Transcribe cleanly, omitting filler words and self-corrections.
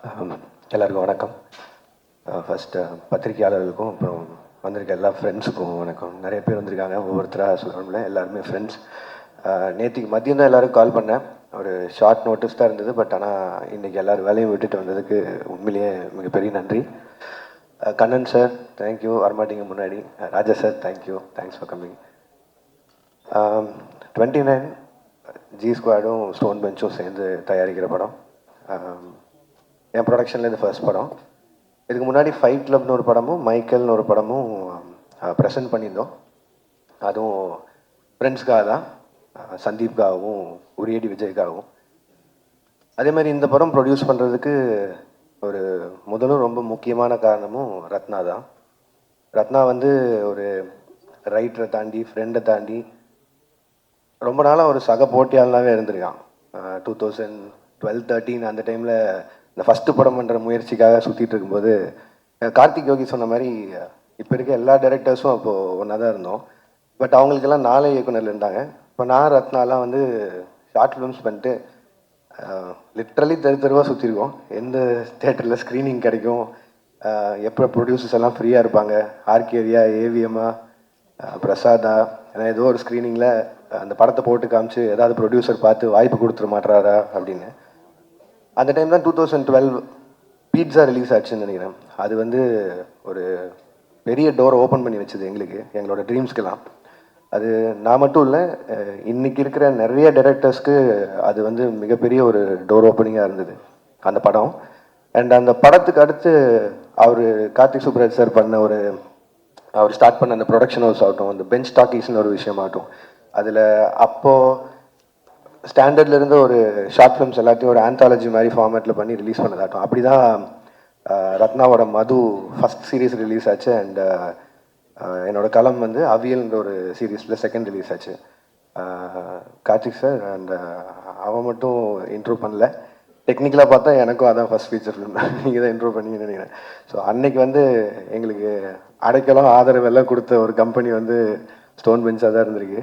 எல்லாருக்கும் வணக்கம். ஃபஸ்ட்டு பத்திரிகையாளர்களுக்கும் அப்புறம் வந்திருக்க எல்லா ஃப்ரெண்ட்ஸுக்கும் வணக்கம். நிறைய பேர் வந்திருக்காங்க, ஒவ்வொருத்தராக சொல்லணும்ல, எல்லாருமே ஃப்ரெண்ட்ஸ். நேற்றுக்கு மதியம் தான் எல்லோரும் கால் பண்ணேன். ஒரு ஷார்ட் நோட்டீஸ் தான் இருந்தது. பட் ஆனால் இன்றைக்கி எல்லோரும் வேலையும் விட்டுட்டு வந்ததுக்கு உண்மையிலேயே மிகப்பெரிய நன்றி. கண்ணன் சார் தேங்க்யூ, வரமாட்டீங்க முன்னாடி. Raja sir thank you, thanks for coming. 29 G ஸ்குவாடும் ஸ்டோன் பெஞ்சும் சேர்ந்து தயாரிக்கிற படம். என் ப்ரொடக்ஷனில் இது ஃபர்ஸ்ட் படம். இதுக்கு முன்னாடி ஃபைட் கிளப்னு ஒரு படமும் மைக்கேல்னு ஒரு படமும் ப்ரெசென்ட் பண்ணியிருந்தோம். அதுவும் ஃப்ரெண்ட்ஸ்க்காக தான், சந்தீப்காகவும் உரியடி விஜய்க்காகவும். அதே மாதிரி இந்த படம் ப்ரொடியூஸ் பண்ணுறதுக்கு ஒரு முதலும் ரொம்ப முக்கியமான காரணமும் ரத்னா தான். ரத்னா வந்து ஒரு ரைட்டரை தாண்டி, ஃப்ரெண்டை தாண்டி ரொம்ப நாளாக ஒரு சக போட்டியாளனாகவே இருந்திருக்கான். 2012-13 அந்த டைமில் இந்த ஃபஸ்ட்டு படம் பண்ணுற முயற்சிக்காக சுற்றிட்டு இருக்கும்போது கார்த்திக் யோகி சொன்ன மாதிரி இப்போ இருக்க எல்லா டைரக்டர்ஸும் அப்போது ஒன்றா தான் இருந்தோம். பட் அவங்களுக்கெல்லாம் 4 இயக்குனர் இருந்தாங்க. இப்போ நான் ரத்னாலாம் வந்து ஷார்ட் ஃபிலிம்ஸ் பண்ணிட்டு லிட்ரலி தெருவாக சுற்றிருக்கோம். எந்த தேட்டரில் ஸ்க்ரீனிங் கிடைக்கும், எப்போ ப்ரொடியூசர்ஸ் எல்லாம் ஃப்ரீயாக இருப்பாங்க, ஆர்கேவியா, ஏவிஎம்மா, பிரசாதா, ஏன்னா ஏதோ ஒரு ஸ்க்ரீனிங்கில் அந்த படத்தை போட்டு காமிச்சு ஏதாவது ப்ரொடியூசர் பார்த்து வாய்ப்பு கொடுத்துட மாட்டுறாரா அப்படின்னு. அந்த டைம் தான் 2012 பீட்சா ரிலீஸ் ஆச்சுன்னு நினைக்கிறேன். அது வந்து ஒரு பெரிய டோரை ஓப்பன் பண்ணி வச்சது எங்களுக்கு, எங்களோட ட்ரீம்ஸ்க்கெல்லாம். அது நான் மட்டும் இல்லை, இன்றைக்கி இருக்கிற நிறைய டைரக்டர்ஸ்க்கு அது வந்து மிகப்பெரிய ஒரு டோர் ஓப்பனிங்காக இருந்தது அந்த படம். அண்ட் அந்த படத்துக்கு அடுத்து அவர் கார்த்திக் சுப்ராஜ் சார் பண்ண அவர் ஸ்டார்ட் பண்ண அந்த ப்ரொடக்ஷன் ஹவுஸ் ஆகட்டும், அந்த பெஞ்ச் டாக்கீஸ்னு ஒரு விஷயமாகட்டும், அதில் அப்போது ஸ்டாண்டர்டில் இருந்த ஒரு ஷார்ட் ஃபிலிம்ஸ் எல்லாத்தையும் ஒரு ஆந்தாலஜி மாதிரி ஃபார்மேட்டில் பண்ணி ரிலீஸ் பண்ணதாகட்டும். அப்படி தான் ரத்னாவோட மது ஃபஸ்ட் சீரீஸ் ரிலீஸ் ஆச்சு. அண்ட் என்னோட களம் வந்து அவியல்ன்ற ஒரு சீரீஸில் செகண்ட் ரிலீஸ் ஆச்சு. கார்த்திக் சார் அண்ட் அவன் மட்டும் இன்ட்ரோ பண்ணல. டெக்னிக்கலாக பார்த்தா எனக்கும் அதான் ஃபஸ்ட் ஃபீச்சர் ஃபிலிம் தான், நீங்கள் தான் இன்ட்ரோ பண்ணி நினைக்கிறேன். ஸோ அன்னைக்கு வந்து எங்களுக்கு அடைக்கலம் ஆதரவு எல்லாம் கொடுத்த ஒரு கம்பெனி வந்து ஸ்டோன் பெஞ்சாக தான் இருந்திருக்கு.